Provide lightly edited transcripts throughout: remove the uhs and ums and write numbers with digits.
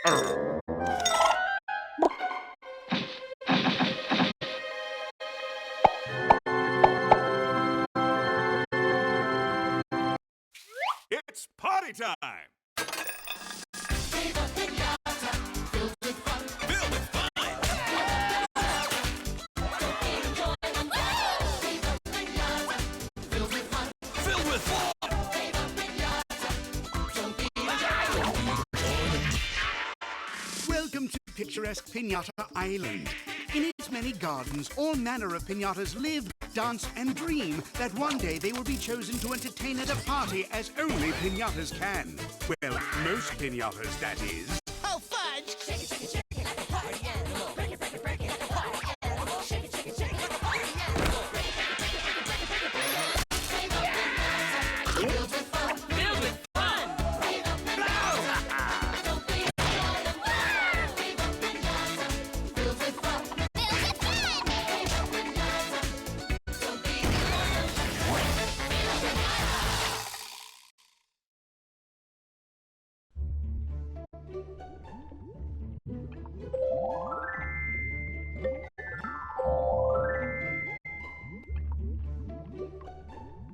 It's party time! Viva pinata, filled with fun. Filled with fun! Don't be enjoying. Viva pinata, filled with fun. Filled with fun! Viva pinata, don't be enjoying. Welcome to picturesque Pinata Island. In its many gardens, all manner of pinatas live, dance, and dream that one day they will be chosen to entertain at a party as only pinatas can. Well, most pinatas, that is. Oh, fudge! Shake it, shake it, shake it like a party animal. Break it, break it, break it like a party animal. Shake it, shake it, shake it like a party animal. Break it, break it, break it, break it, break it, break it, break it. Viva pinata, filled with fun. Filled with fun! Viva pinata, don't be enjoying. Viva pinata, filled with fun. Viva pinata, don't be enjoying. Viva pinata.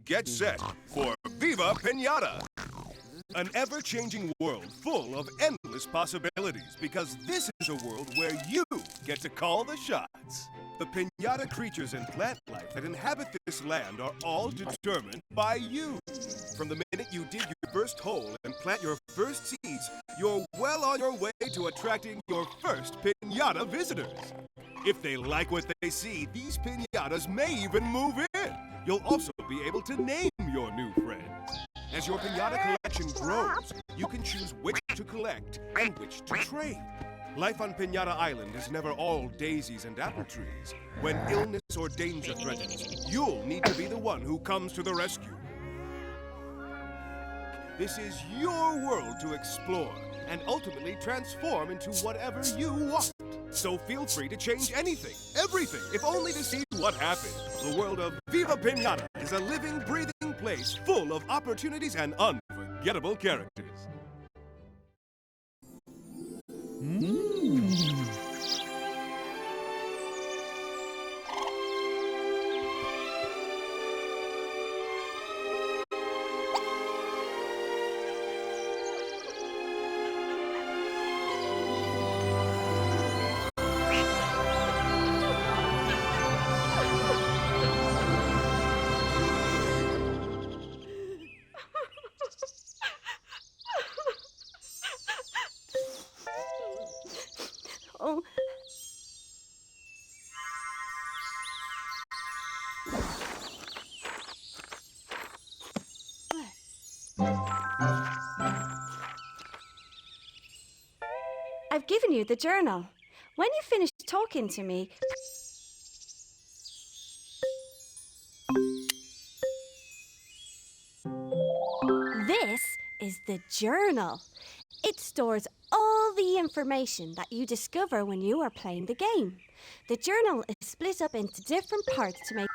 Get set for Viva Pinata! An ever-changing world full of endless possibilities, because this is a world where you get to call the shots. The pinata creatures and plant life that inhabit this land are all determined by you. From the minute you dig your first hole and plant your first seeds, you're well on your way to attracting your first pinata visitors. If they like what they see, these pinatas may even move in. You'll also be able to name your new friends. As your pinata collection grows, you can choose which to collect and which to trade. Life on Pinata Island is never all daisies and apple trees. When illness or danger threatens, you'll need to be the one who comes to the rescue. This is your world to explore and ultimately transform into whatever you want. So feel free to change anything, everything, if only to see what happens. The world of Viva Pinata is a living, breathing place full of opportunities and unforgettable characters. Oh. I've given you the journal. When you finish talking to me, this is the journal. It stores all the information that you discover when you are playing the game. The journal is split up into different parts to make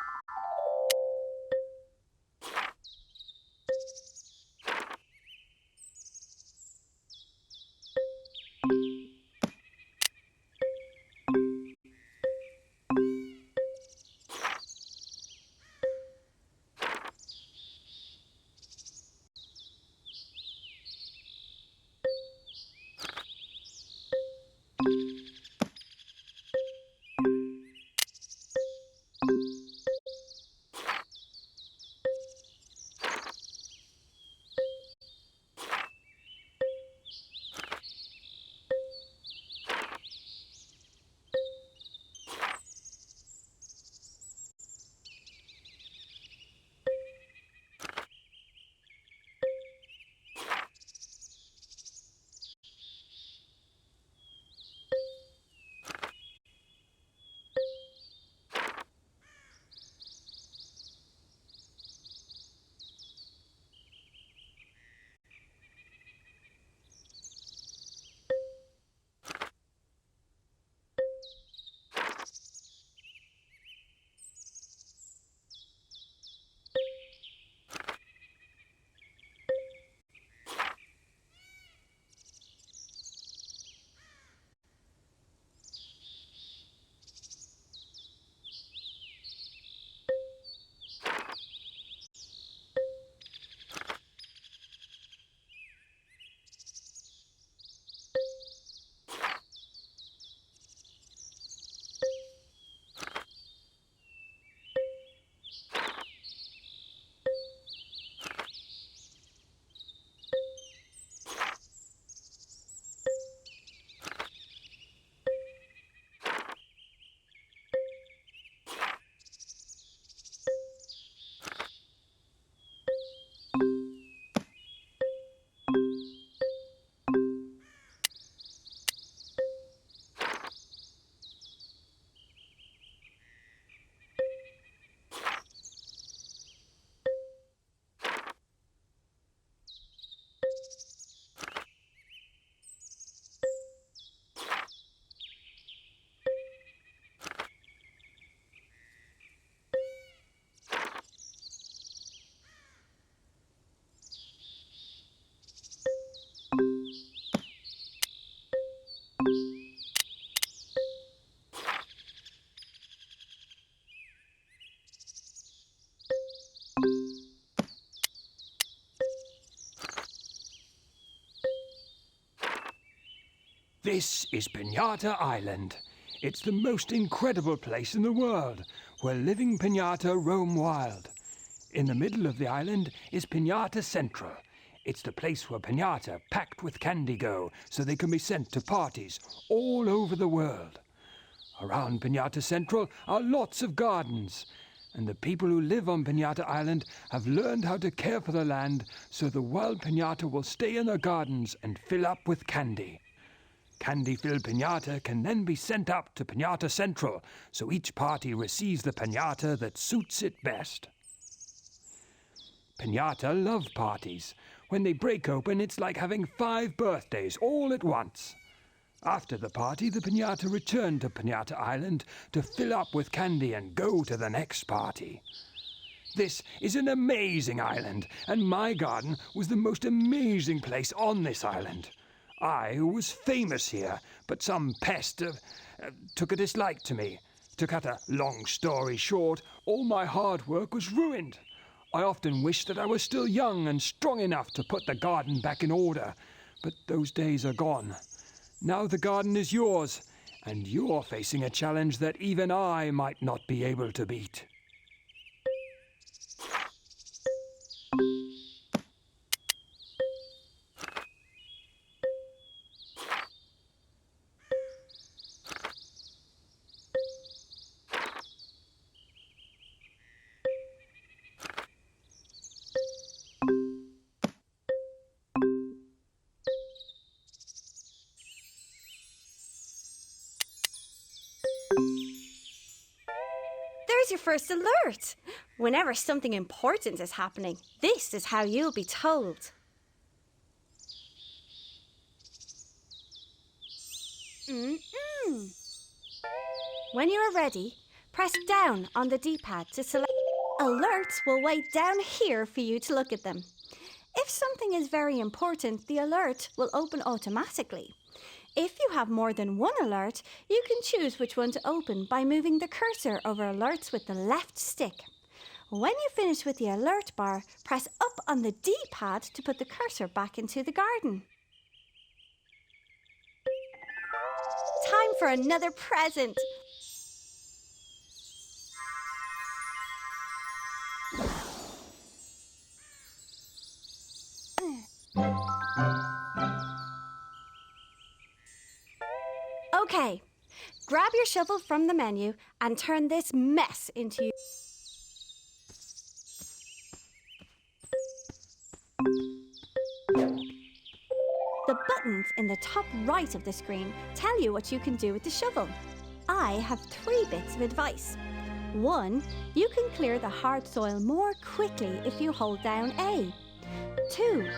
This is Pinata Island. It's the most incredible place in the world, where living pinata roam wild. In the middle of the island is Pinata Central. It's the place where pinata packed with candy go, so they can be sent to parties all over the world. Around Pinata Central are lots of gardens, and the people who live on Pinata Island have learned how to care for the land so the wild pinata will stay in their gardens and fill up with candy. Candy-filled pinata can then be sent up to Pinata Central, so each party receives the pinata that suits it best. Pinata love parties. When they break open, it's like having 5 birthdays all at once. After the party, the pinata return to Pinata Island to fill up with candy and go to the next party. This is an amazing island, and my garden was the most amazing place on this island. I was famous here, but some pest took a dislike to me. To cut a long story short, all my hard work was ruined. I often wish that I was still young and strong enough to put the garden back in order, but those days are gone. Now the garden is yours, and you're facing a challenge that even I might not be able to beat. There's your first alert. Whenever something important is happening, this is how you'll be told. When you are ready, press down on the D-pad to select. Alerts will wait down here for you to look at them. If something is very important, the alert will open automatically. If you have more than one alert, you can choose which one to open by moving the cursor over alerts with the left stick. When you finish with the alert bar, press up on the D-pad to put the cursor back into the garden. Time for another present. Okay, grab your shovel from the menu and turn this mess into... The buttons in the top right of the screen tell you what you can do with the shovel. I have 3 bits of advice. 1, you can clear the hard soil more quickly if you hold down A. 2,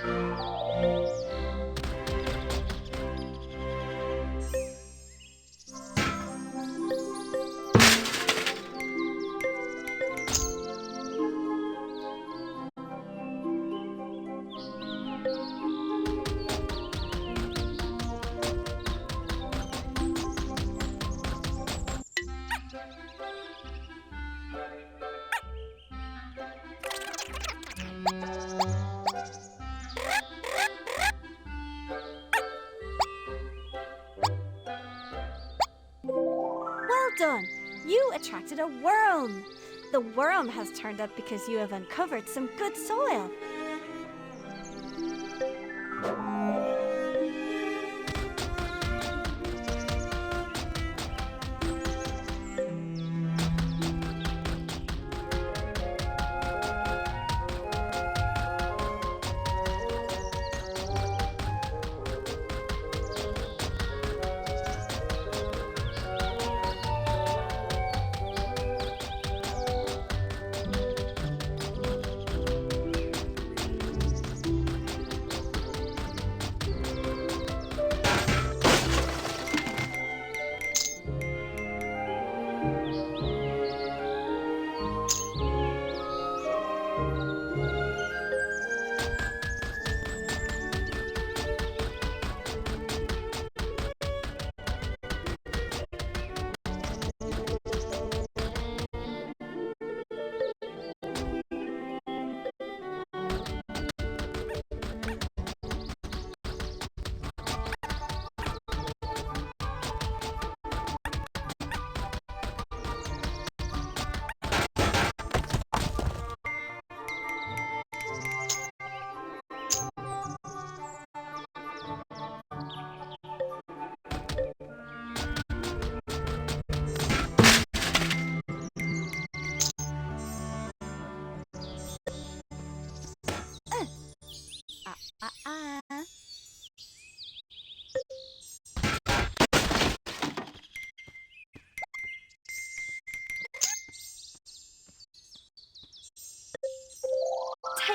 well done! You attracted a worm. The worm has turned up because you have uncovered some good soil.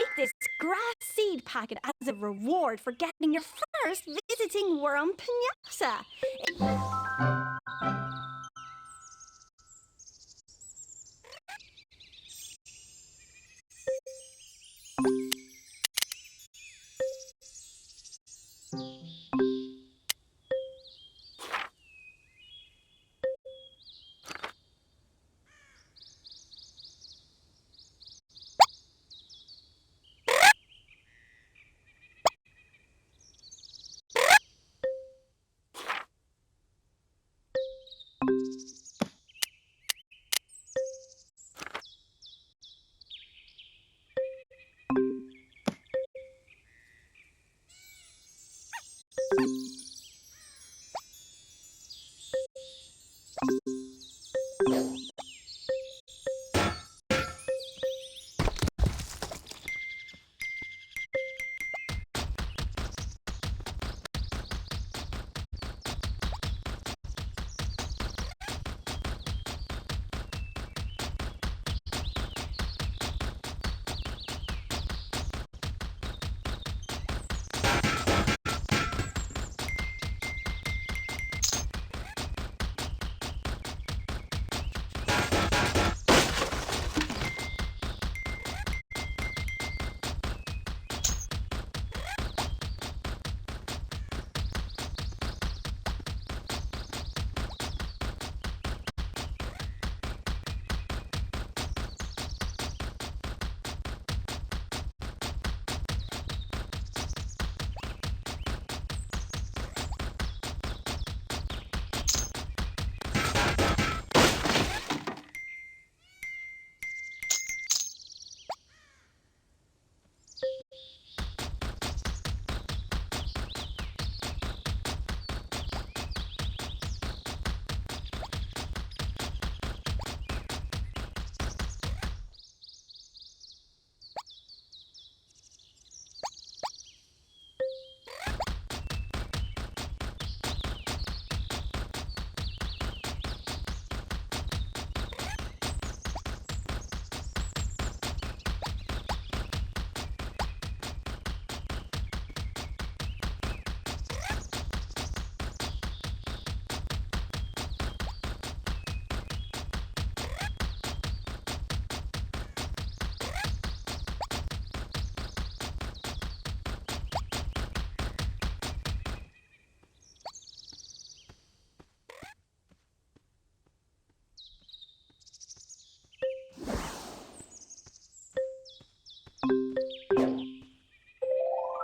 Take this grass seed packet as a reward for getting your first visiting worm pinata.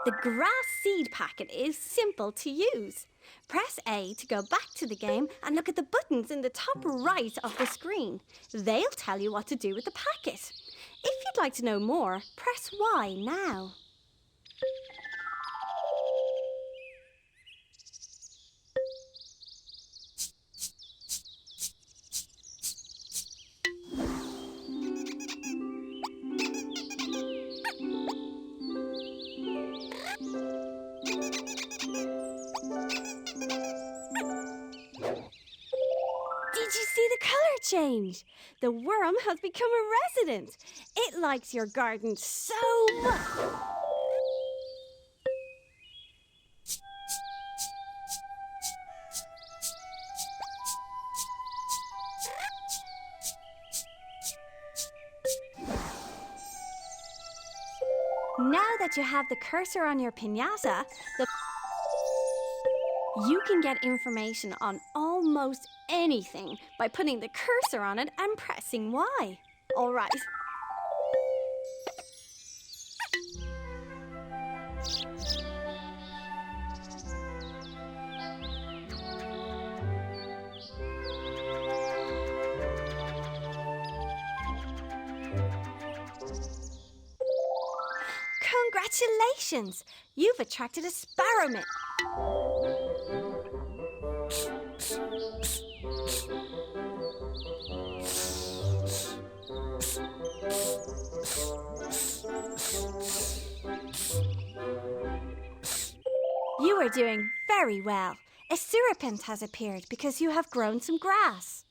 The grass seed packet is simple to use. Press A to go back to the game and look at the buttons in the top right of the screen. They'll tell you what to do with the packet. If you'd like to know more, press Y now. Did you see the colour change? The worm has become a resident. It likes your garden so much. Now that you have the cursor on your pinata, you can get information on almost anything by putting the cursor on it and pressing Y. All right. Congratulations! You've attracted a sparrowmint. You are doing very well. A serpent has appeared because you have grown some grass.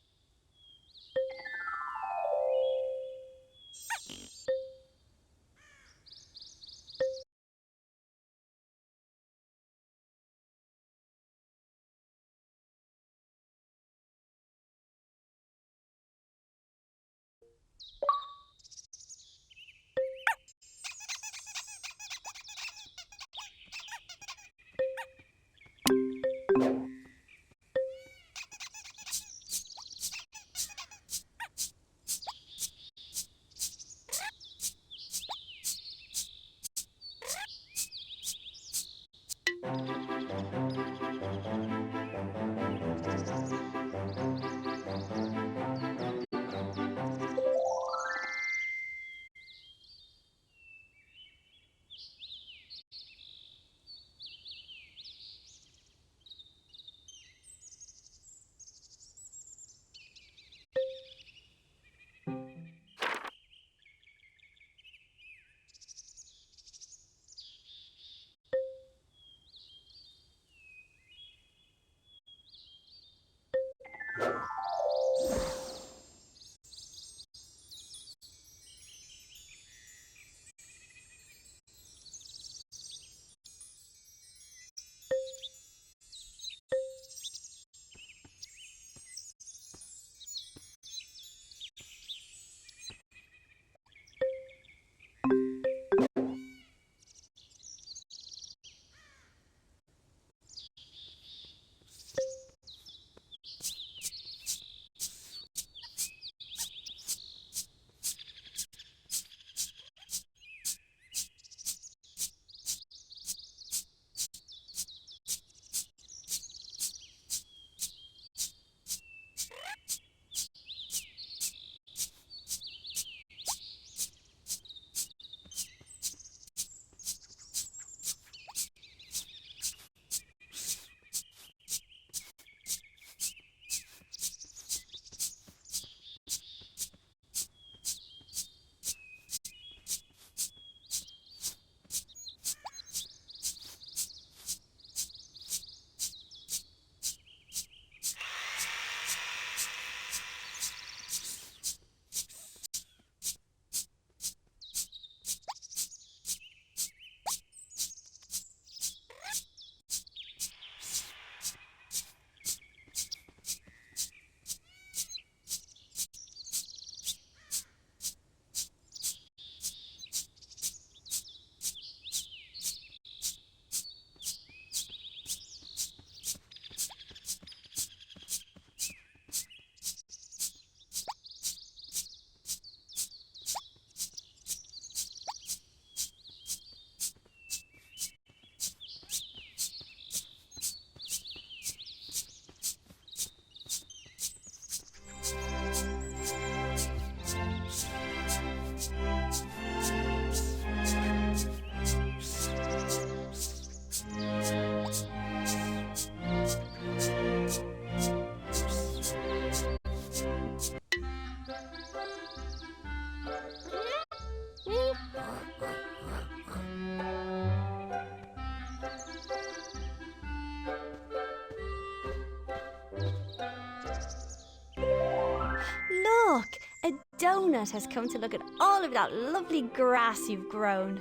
Look, a donut has come to look at all of that lovely grass you've grown.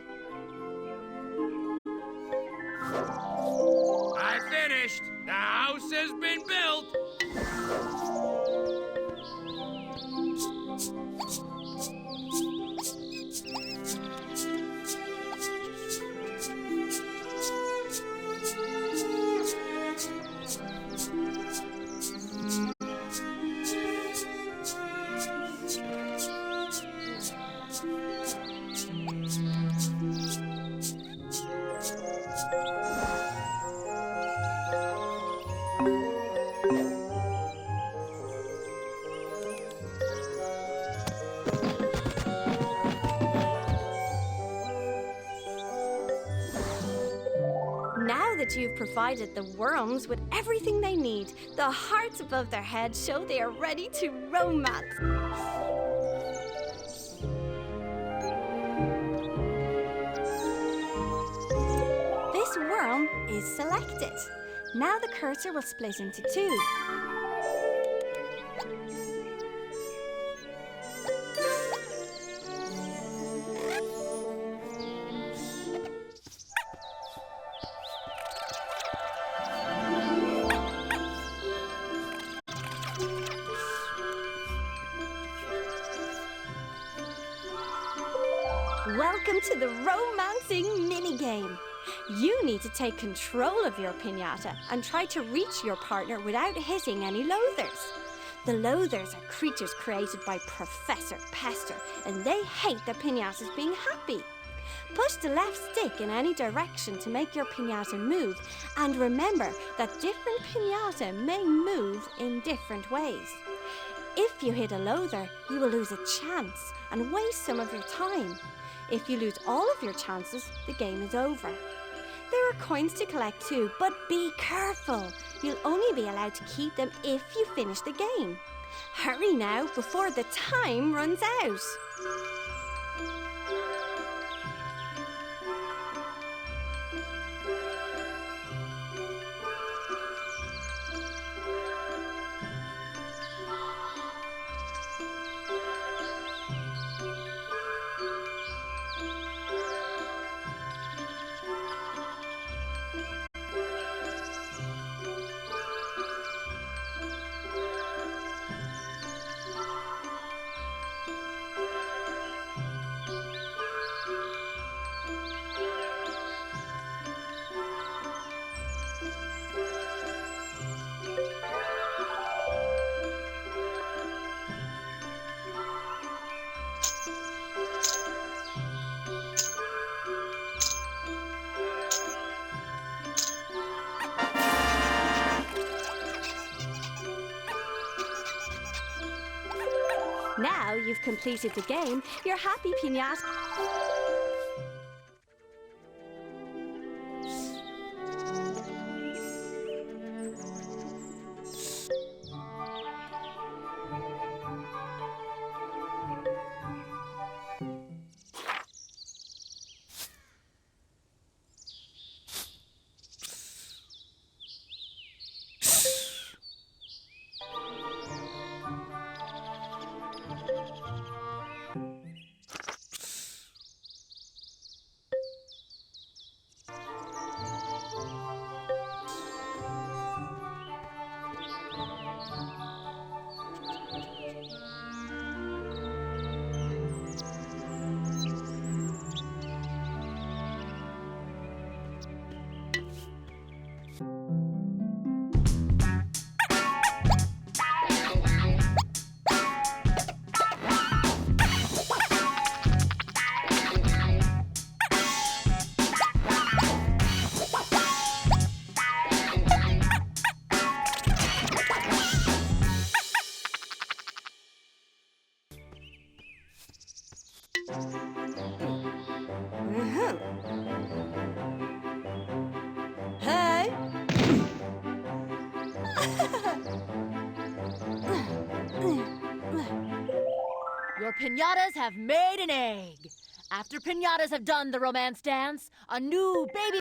I finished. The house has been built. Now that you've provided the worms with everything they need, the hearts above their heads show they are ready to romance. This worm is selected. Now the cursor will split into two. Welcome to the romancing minigame. You need to take control of your pinata and try to reach your partner without hitting any loathers. The loathers are creatures created by Professor Pester, and they hate the pinatas being happy. Push the left stick in any direction to make your pinata move, and remember that different pinata may move in different ways. If you hit a loather, you will lose a chance and waste some of your time. If you lose all of your chances, the game is over. There are coins to collect too, but be careful. You'll only be allowed to keep them if you finish the game. Hurry now before the time runs out. Now you've completed the game, your happy pinata. Hey! Your pinatas have made an egg. After pinatas have done the romance dance, a new baby...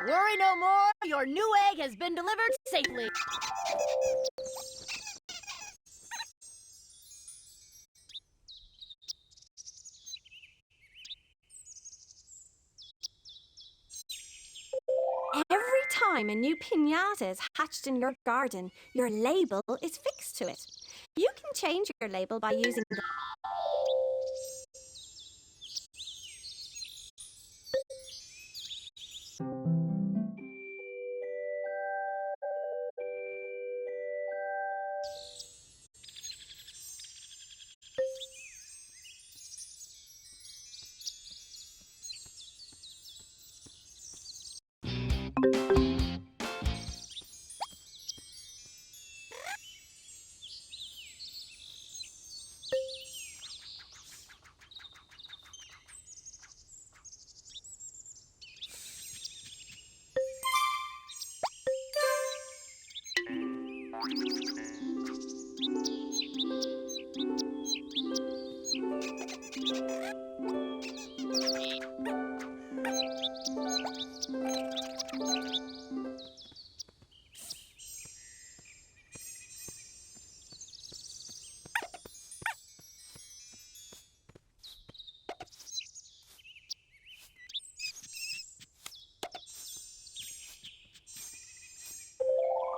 Worry no more, your new egg has been delivered safely. Every time a new pinata is hatched in your garden, your label is fixed to it. You can change your label by using the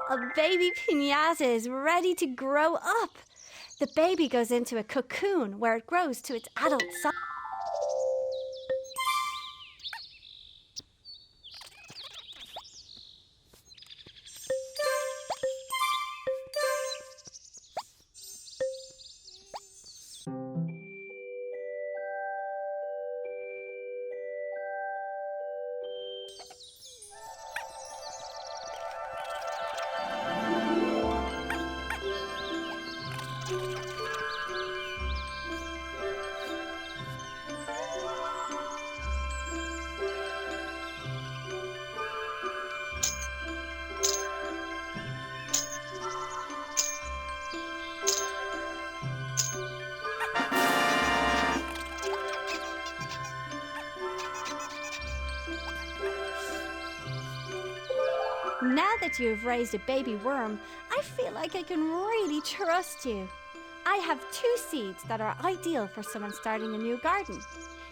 A baby pinata is ready to grow up. The baby goes into a cocoon where it grows to its adult size. Now that you've raised a baby worm, I feel like I can really trust you. I have 2 seeds that are ideal for someone starting a new garden.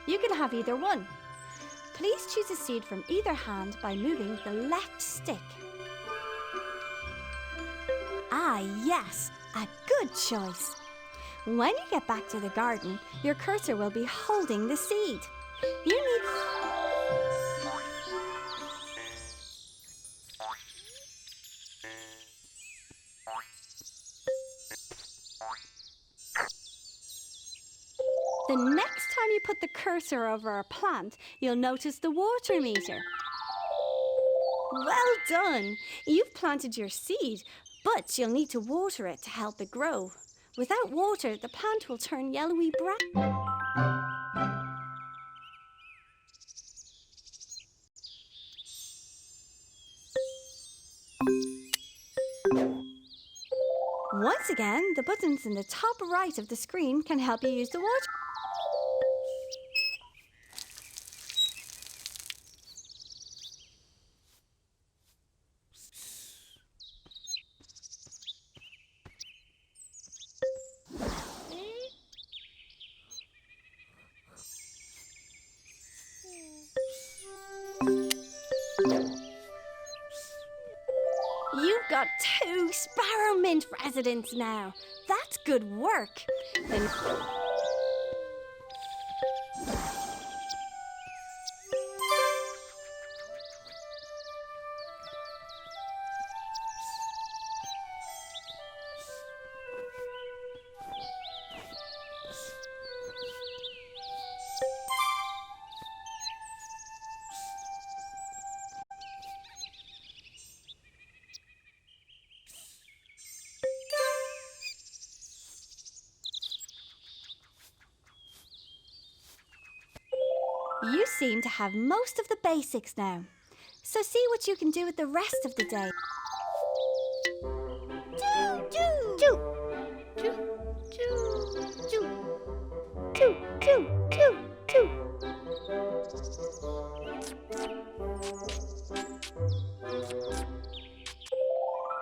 You can have either one. Please choose a seed from either hand by moving the left stick. Ah, yes, a good choice. When you get back to the garden, your cursor will be holding the seed. You need... The next time you put the cursor over a plant, you'll notice the water meter. Well done! You've planted your seed, but you'll need to water it to help it grow. Without water, the plant will turn yellowy brown. Once again, the buttons in the top right of the screen can help you use the water. 2 Sparrowmint residents now. That's good work. Then you seem to have most of the basics now. So see what you can do with the rest of the day.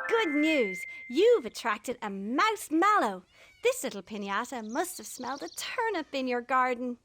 Good news! You've attracted a mouse mallow. This little pinata must have smelled a turnip in your garden.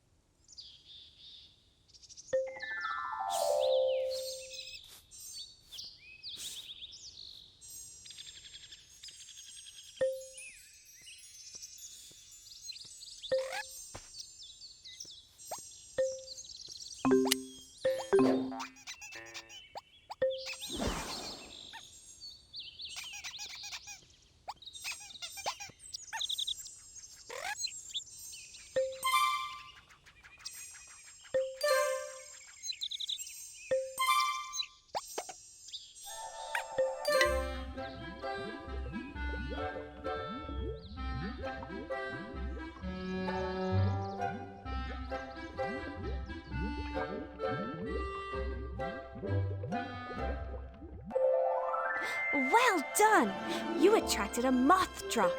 Well done! You attracted a moth drop.